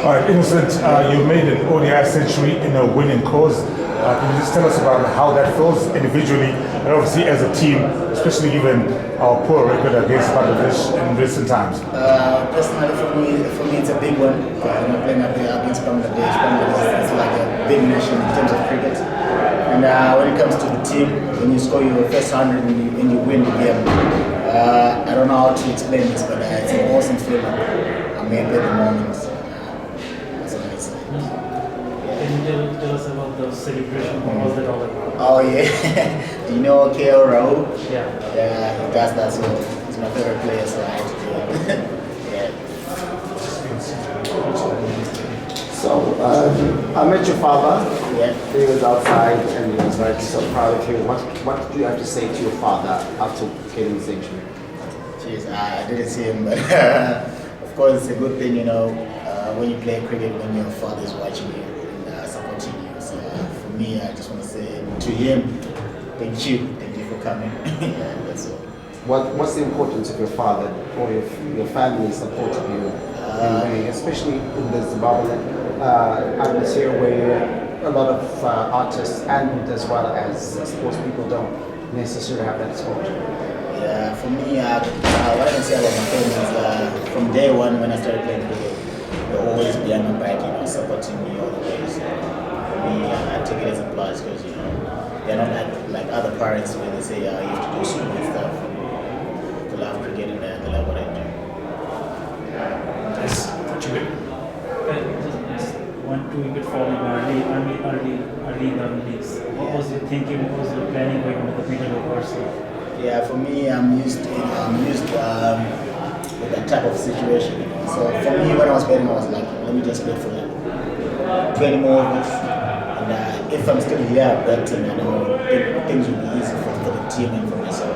All right, Innocent, you made an ODI century in a winning cause. Can you just tell us about how that feels individually and obviously as a team, especially given our poor record against Bangladesh in recent times? Personally, for me, it's a big one. Playing against Bangladesh, Bangladesh is like a big nation in terms of cricket. And when it comes to the team, when you score your first 100 and you win the game, I don't know how to explain this, but it's an awesome feeling. I'm happy at the moment. That's what I say. Can you tell us about the celebration? What was that all about? Oh yeah, do you know Kaia? Yeah. Yeah, he does that, so he's my favorite player, so I had to do it. Yeah. So, I met your father. Yeah. He was outside and he was like so proud of you. What did you have to say to your father after getting the century? Jeez, I didn't see him, but of course it's a good thing, when you play cricket, when your father is watching you and supporting you. So for me, I just want to say to him, thank you for coming. Yeah, that's all. What's the importance of your father or your family supporting you, especially in the Zimbabwe atmosphere where a lot of artists and as well as sports people don't necessarily have that support? Yeah, for me, what I can say about my family is from day one when I started playing cricket, they're always behind my back, supporting me all the way. So for me, I take it as a plus because they're not like other parents where they say you have to do school and stuff. They love cricket and they love what I do. Nice. Just one, 2 wicket fall in early in the leagues. What was your thinking? What was your planning going with the middle of course? Yeah, for me, I'm used with that type of situation. So for me, when I was batting, I was like, let me just play for 20 more overs. And if I'm still here batting, things will be easy for the team and for myself.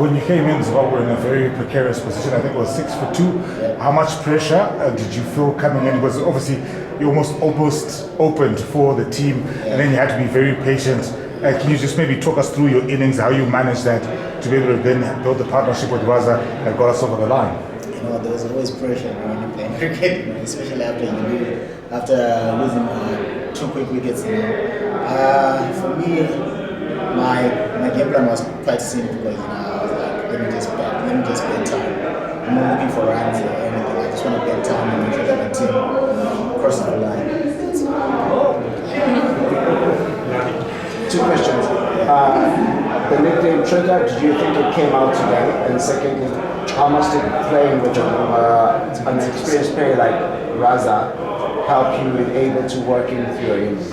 When you came in, Zimbabwe in a very precarious position, I think it was 6 for 2. Yeah. How much pressure did you feel coming in? Because obviously you almost opened for the team, and then you had to be very patient. Can you just maybe talk us through your innings, how you managed that to be able to then build the partnership with Raza that got us over the line? There was always pressure when you play cricket, especially after losing 2 quick wickets. For me, my game plan was quite simple because I was like, let me just play time. I'm not looking for runs or anything. I just want to play time and make sure that my team crosses the line. That's all. 2 questions. The nickname Trigger, did you think it came out today? And secondly, how much did playing with an experienced player like Raza help you with able to work in with your innings?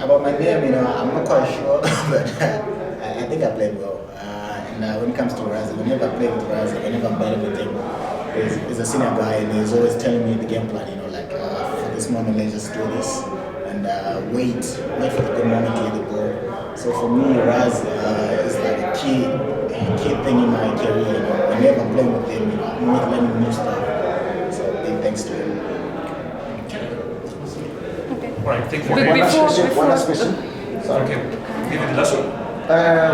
About my name, I'm not quite sure, but I think I played well. And when it comes to Raza, whenever I play with Raza, whenever I'm batting with him, he's a senior guy and he's always telling me the game plan, for this moment, let's just do this. And wait for the good moment to hit the ball. So for me, Raz is like a key thing in my career. Whenever I'm playing with him, I'm not learning new stuff. So big thanks to him. Okay. All right, thank you. One last question. Sorry. Okay. Give it the last one.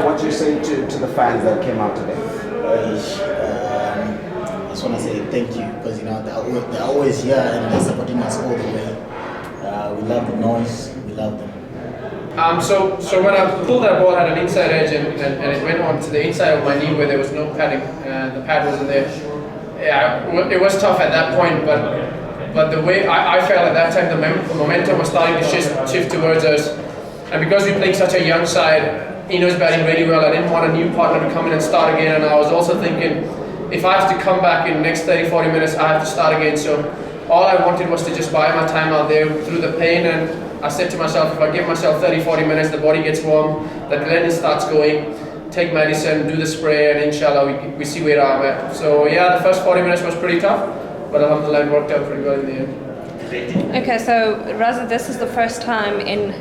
What do you say to the fans that came out today? I just want to say thank you because they're always here and they're supporting us all the way. We love the noise, we love them. So when I pulled that ball, I had an inside edge and it went on to the inside of my knee where there was no padding and the pad wasn't there. Yeah, it was tough at that point, but the way I felt at that time, the momentum was starting to shift towards us. And because we're playing such a young side, Eno's batting really well, I didn't want a new partner to come in and start again, and I was also thinking, if I have to come back in the next 30-40 minutes, I have to start again. So all I wanted was to just buy my time out there through the pain, and I said to myself, if I give myself 30-40 minutes, the body gets warm, the adrenaline starts going, take medicine, do the spray, and inshallah we see where I'm at. So yeah, the first 40 minutes was pretty tough, but alhamdulillah it worked out pretty well in the end. Okay, so Raza, this is the first time in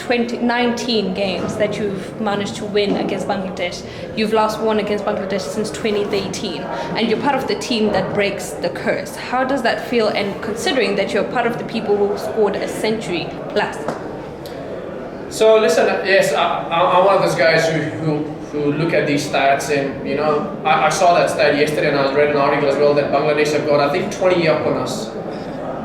19 games that you've managed to win against Bangladesh. You've last won against Bangladesh since 2013, and you're part of the team that breaks the curse. How does that feel, and considering that you're part of the people who scored a century plus? So listen, yes, I'm one of those guys who look at these stats, and you know, I saw that stat yesterday, and I read an article as well that Bangladesh have got, I think, 20 up on us.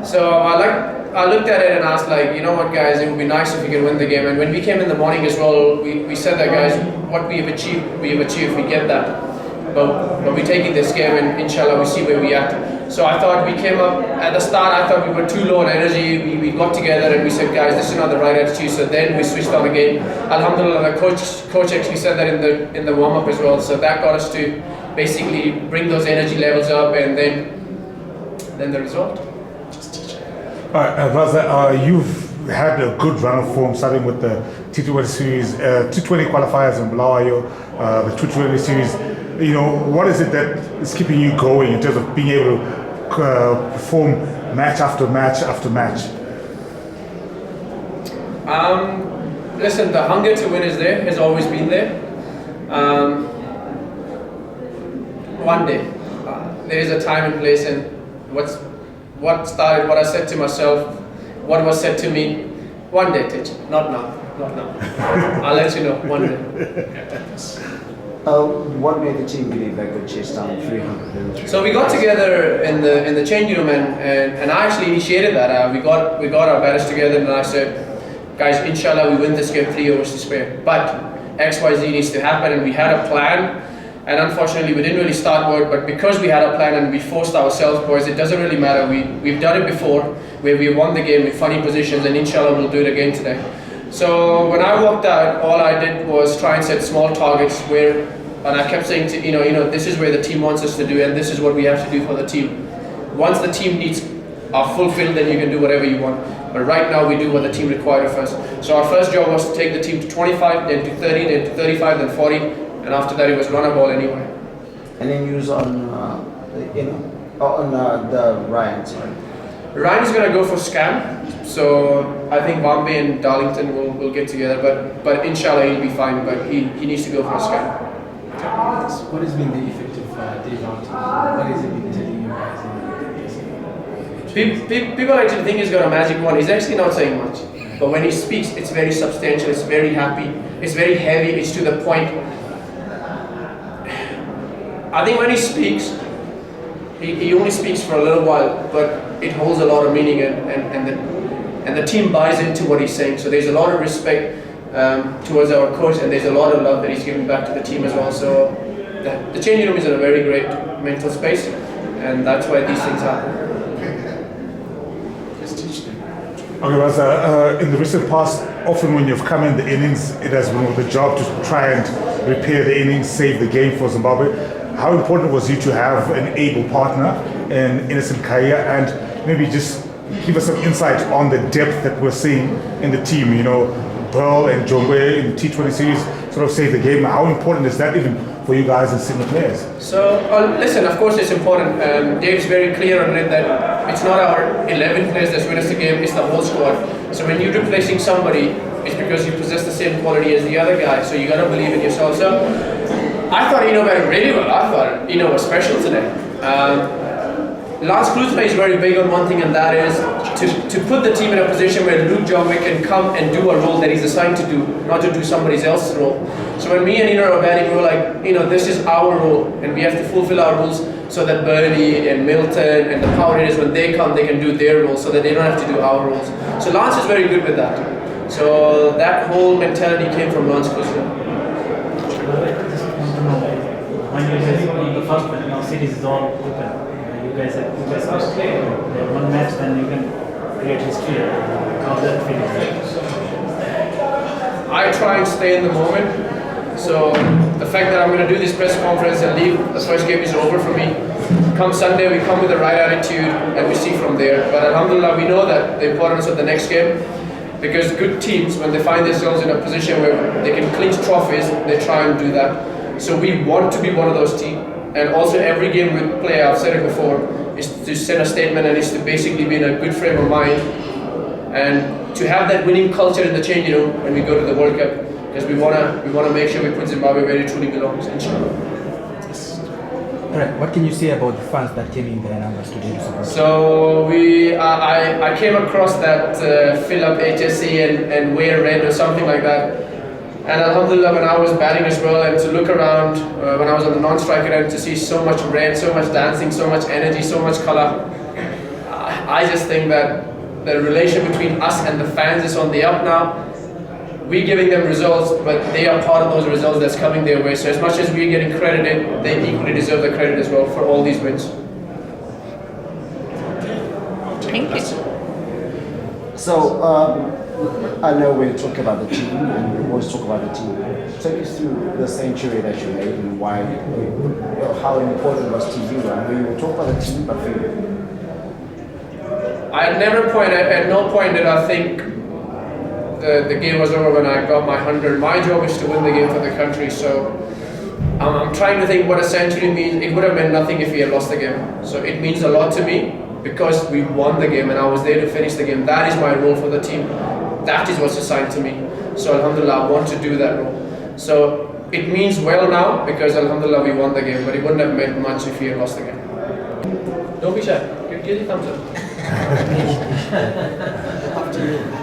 So I looked at it and asked, like, you know what, guys, it would be nice if we could win the game. And when we came in the morning as well, we said that, guys, what we have achieved, we get that. But we're taking this game, and inshallah we see where we at. So I thought we came up at the start. I thought we were too low on energy. We got together and we said, guys, this is not the right attitude. So then we switched on again. Alhamdulillah, the coach actually said that in the warm up as well. So that got us to basically bring those energy levels up, and then the result. All right, Raza, you've had a good run of form, starting with the T20 series, T20 qualifiers in Bulawayo, the T20 series. You know, what is it that is keeping you going in terms of being able to perform match after match after match? Listen, the hunger to win is there, has always been there. One day, there is a time and place, and what started, what I said to myself, what was said to me, one day, Tich, not now. I'll let you know, one day. What made the team believe they could chase down 300? So we got together in the changing room, and I actually initiated that. We got our batters together, and I said, guys, inshallah we win this game 3 overs to spare. But XYZ needs to happen, and we had a plan. And unfortunately, we didn't really start well, but because we had a plan and we forced ourselves, boys, it doesn't really matter. We've done it before, where we won the game in funny positions, and inshallah we'll do it again today. So when I walked out, all I did was try and set small targets and I kept saying to, you know, this is where the team wants us to do, and this is what we have to do for the team. Once the team needs are fulfilled, then you can do whatever you want. But right now we do what the team required of us. So our first job was to take the team to 25, then to 30, then to 35, then 40, and after that it was run a ball anyway. And then use on the Ryan side. Ryan is going to go for scam, so I think Bombay and Darlington will get together, but inshallah he'll be fine, but he needs to go for a scam. What has been the effect of Dave out? What has he been telling you guys? People actually think he's got a magic wand. He's actually not saying much, but when he speaks, it's very substantial, it's very happy, it's very heavy, it's to the point. I think when he speaks, he only speaks for a little while, but it holds a lot of meaning, and the team buys into what he's saying. So there's a lot of respect towards our coach, and there's a lot of love that he's giving back to the team as well. So the changing room is in a very great mental space, and that's why these things happen. Okay, Raza, in the recent past, often when you've come in the innings, it has been the job to try and repair the innings, save the game for Zimbabwe. How important was you to have an able partner in Innocent Kaia, and maybe just give us some insight on the depth that we're seeing in the team? You know, Pearl and Jongwe in the T20 series sort of saved the game. How important is that even for you guys as senior players? So, listen, of course it's important. Dave's very clear on it that it's not our 11 players that's win us the game, it's the whole squad. So when you're replacing somebody, it's because you possess the same quality as the other guy, so you gotta believe in yourself. So I thought Eno went really well. I thought Eno was special today. Lance Kluthma is very big on one thing, and that is to put the team in a position where Luke Jongwe can come and do a role that he's assigned to do, not to do somebody else's role. So when me and Eno are batting, we were like, this is our role, and we have to fulfill our roles so that Bernie and Milton and the power hitters, when they come, they can do their role, so that they don't have to do our roles. So Lance is very good with that. So that whole mentality came from Lance Kluthma. When you guys on the first one, now series is all open. You guys have played one match, then you can create history. How that feels? I try and stay in the moment. So the fact that I'm going to do this press conference and leave, the first game is over for me. Come Sunday, we come with the right attitude and we see from there. But alhamdulillah, we know that the importance of the next game, because good teams, when they find themselves in a position where they can clinch trophies, they try and do that. So we want to be one of those teams. And also every game we play, I've said it before, is to send a statement, and is to basically be in a good frame of mind and to have that winning culture in the changing room when we go to the World Cup, because we wanna make sure we put Zimbabwe where it truly belongs, inshallah. Alright, what can you say about the fans that came in their numbers today to support? So I came across that fill up HSC and wear red or something like that, And alhamdulillah, when I was batting as well, and to look around when I was on the non-striker end, to see so much red, so much dancing, so much energy, so much color, I just think that the relation between us and the fans is on the up now. We're giving them results, but they are part of those results that's coming their way. So as much as we're getting credited, they equally deserve the credit as well for all these wins. Thank you. So, I know we're talking about the team, and we always talk about the team. Take us through the century that you made and why, how important was to you? I know you talk about the team, but for you. At no point did I think the game was over when I got my 100. My job is to win the game for the country, so I'm trying to think what a century means. It would have meant nothing if we had lost the game. So it means a lot to me because we won the game and I was there to finish the game. That is my role for the team. That is what's assigned to me. So alhamdulillah, I want to do that role. So it means well now because alhamdulillah we won the game, but it wouldn't have meant much if we had lost the game. Don't be shy. Give the thumbs up. After you.